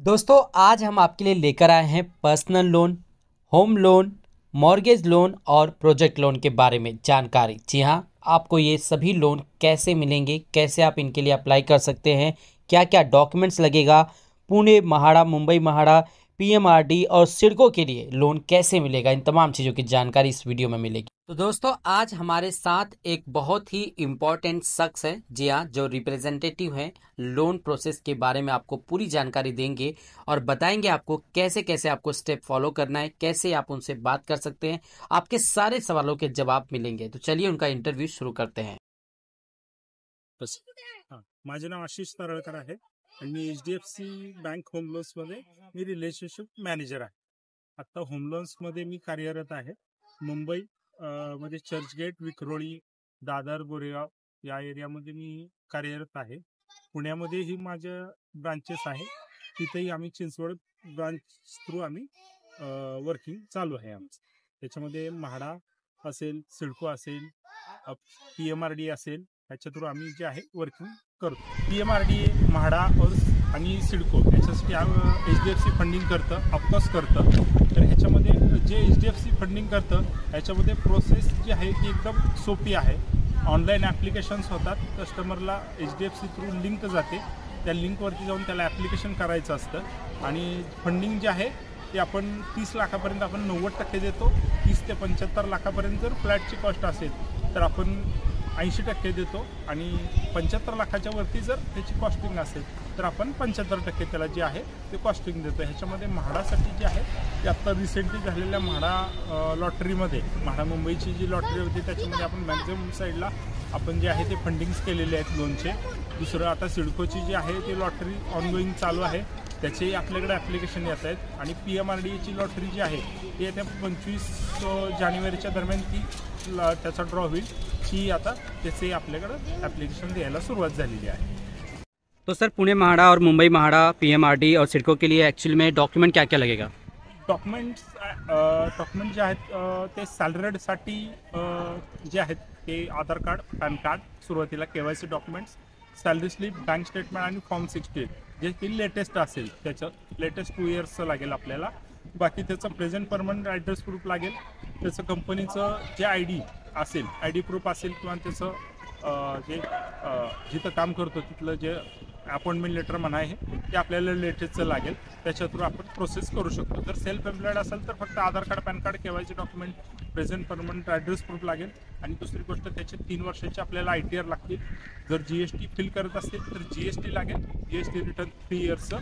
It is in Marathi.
दोस्तों आज हम आपके लिए लेकर आए हैं personal loan, home loan, mortgage loan और प्रोजेक्ट लोन के बारे में जानकारी। जी हाँ, आपको ये सभी लोन कैसे मिलेंगे, कैसे आप इनके लिए अप्लाई कर सकते हैं, क्या क्या डॉक्यूमेंट्स लगेगा, पुणे महाड़ा, मुंबई महाड़ा, पीएमआरडी और सिडको के लिए लोन कैसे मिलेगा, इन तमाम चीज़ों की जानकारी इस वीडियो में मिलेगी। तो दोस्तों आज हमारे साथ एक बहुत ही इम्पोर्टेंट शख्स है, जी हाँ, जो रिप्रेजेंटेटिव है, लोन प्रोसेस के बारे में आपको पूरी जानकारी देंगे और बताएंगे आपको कैसे कैसे आपको स्टेप फॉलो करना है, कैसे आप उनसे बात कर सकते हैं, आपके सारे सवालों के जवाब मिलेंगे। तो चलिए उनका इंटरव्यू शुरू करते हैं। बस माझे नाव आशिष तरळकर आहे आणि मी HDFC बँक होम लोन्स मध्ये मी रिलेशनशिप मॅनेजर आहे। आता होम लोन्स मध्ये मी कार्यरत आहे। मुंबई मध्ये चर्चगेट, विक्रोळी, दादर, गोरेगाव या एरियामध्ये मी कार्यरत आहे। पुण्यामध्येही माझ्या ब्रांचेस आहे, तिथेही आम्ही चिंचवड ब्रांच थ्रू आम्ही वर्किंग चालू आहे आमचं। त्याच्यामध्ये म्हाडा असेल, सिडको असेल, PMRD असेल, याच्या थ्रू आम्ही जे आहे वर्किंग करतो। PMRD, म्हाडा आणि सिडको याच्यासाठी HDFC फंडिंग करतं, अपकॉस करतं। तर ह्याच्यामध्ये जे HDFC फंडिंग करतं याच्यामध्ये प्रोसेस जी आहे ती एकदम सोपी आहे। ऑनलाईन ॲप्लिकेशन्स होतात, कस्टमरला HDFC थ्रू लिंक जाते, त्या लिंकवरती जाऊन त्याला ॲप्लिकेशन करायचं असतं आणि फंडिंग जे आहे ते आपण 30 लाखापर्यंत आपण 90% देतो। 30 ते 75 लाखापर्यंत जर फ्लॅटची कॉस्ट असेल तर आपण 80% देतो आणि 75 लाखाच्या वरती जर त्याची कॉस्टिंग असेल तर आपण 75% त्याला जे आहे ते कॉस्टिंग देतो। ह्याच्यामध्ये म्हाडासाठी जे आहे ते आत्ता रिसेंटली झालेल्या म्हाडा लॉटरीमध्ये, म्हाडा मुंबईची जी लॉटरी होती त्याच्यामध्ये आपण मॅक्झिमम साईडला आपण जे आहे ते फंडिंग्स केलेले आहेत लोनचे। दुसरं आता सिडकोची जी आहे ती लॉटरी ऑनगोईंग चालू आहे, त्याचेही आपल्याकडे ॲप्लिकेशन येत आहेत आणि PMRDची लॉटरी जी आहे ती येत्या 25 जानेवारीच्या दरम्यान ती त्याचा ड्रॉ होईल, ही आता त्याचे आपल्याकडे ॲप्लिकेशन द्यायला सुरुवात झालेली आहे। तो सर पुणे महाड़ा और मुंबई महाड़ा, पीएमआरडी और सिडको के लिए एक्चुअल में डॉक्यूमेंट क्या क्या लगेगा? डॉक्युमेंट जे आहेत ते सॅलरीडसाठी जे आहेत ते आधार कार्ड, पॅन कार्ड, सुरुवातीला KYC documents, salary slip, bank statement आणि फॉर्म 16 जे की लेटेस्ट असेल त्याचं लेटेस्ट 2 इयर्सचं लागेल आपल्याला। बाकी त्याचं प्रेझेंट परमनंट ॲड्रेस प्रूफ लागेल, त्याचं कंपनीचं जे ID असेल, ID प्रूफ असेल किंवा त्याचं जे जिथं काम करतो तिथलं जे अपॉइंटमेंट लेटर म्हणा आहे ते आपल्याला लेटेस्टचं लागेल, त्याच्या थ्रू आपण प्रोसेस करू शकतो। जर सेल्फ एम्प्लॉईड असेल तर फक्त Aadhaar card, PAN card, KYC document, present permanent address proof लागेल आणि दुसरी गोष्ट त्याचे 3 वर्षाचे आपल्याला ITR लागतील। जर GST फिल करत असतील तर GST लागेल, GST रिटर्न 3 इयर्सचं।